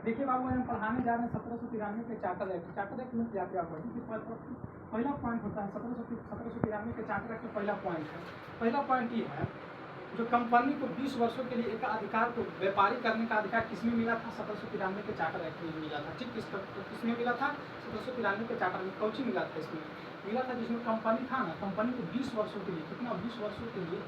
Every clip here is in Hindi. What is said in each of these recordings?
देखिए बाबू, हम पढ़ाने जा रहे हैं 1793 के चार्टर एक्ट। चार्टर एक्ट में क्या क्या हुआ? पहला पॉइंट होता है 1793 के चार्टर एक्ट में पहला पॉइंट है। पहला पॉइंट ये है, जो कंपनी को 20 वर्षों के लिए एक अधिकार को व्यापारी करने का अधिकार किसमें मिला था? 1793 के चार्टर एक्ट में मिला था। ठीक, किसमें मिला था? 1793 के चार्टर में। कौची मिला था? इसमें मिला था जिसमें कंपनी था ना, कंपनी को 20 वर्षों के लिए, कितना 20 वर्षों के लिए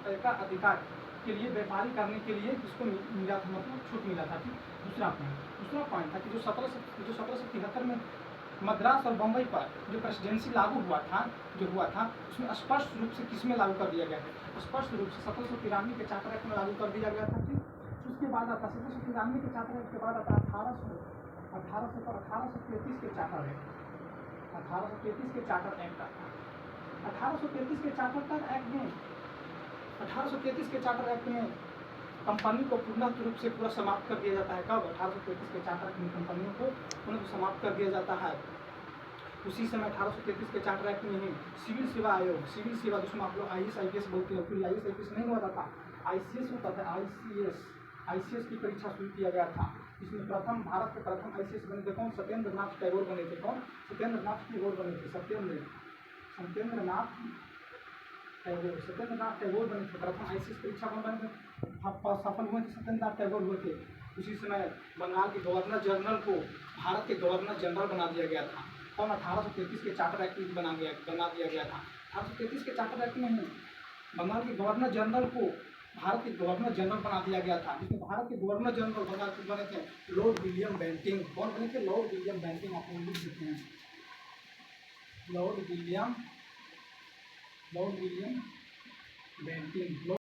एकाधिकार के लिए व्यापारी करने के लिए किसको मिला था? मतलब छूट मिला था। ठीक, दूसरा पॉइंट था कि जो 1773 में मद्रास और बम्बई पर जो प्रेसिडेंसी लागू हुआ था, उसमें स्पष्ट रूप से किसमें लागू कर दिया गया था? स्पष्ट रूप से 1793 के चार्टर एक्ट में लागू कर दिया गया था। ठीक, उसके बाद आता 1793 के चार्टर एक्ट के बाद आता 1833 के चार्टर एक्ट। 1833 के चार्टर एक्ट आता है। 1833 के चार्टर एक्ट में कंपनी को पूर्ण रूप से पूरा समाप्त कर दिया जाता है। कब? 1833 के चार्टर एक्ट में कंपनियों को पूर्ण समाप्त कर दिया जाता है। उसी समय 1833 के चार्टर एक्ट में ही सिविल सेवा आयोग, सिविल सेवा जिसमें आप लोग IAS IPS बोलते हैं, फिर IAS IPS नहीं हुआ था, ICS होता था। ICS की परीक्षा शुरू किया गया था। इसमें भारत के प्रथम ICS बने थे कौन? सत्येंद्र नाथ टैगोर बने थे। कौन? सत्येंद्र नाथ टैगोर बने थे। सत्येंद्र नाथ टैगोर बने थे। प्रथम ICS परीक्षा कौन बने थे? सफल हुए थे, सत्येंद्र नाथ टैगोर हुए थे। उसी समय बंगाल के गवर्नर जनरल को भारत के गवर्नर जनरल बना दिया गया था। कौन? 1833 के चार्टर एक्ट में बना दिया गया था। 1833 के चार्टर एक्ट में बंगाल के गवर्नर जनरल को भारत के गवर्नर जनरल बना दिया गया था, जिसमें भारत के गवर्नर जनरल बंगाल के बने थे लॉर्ड विलियम बेंटिंग। कौन बने थे? Lord William Bentinck. आप लोग लिख सकते हैं, लॉर्ड विलियम बेंटिंग।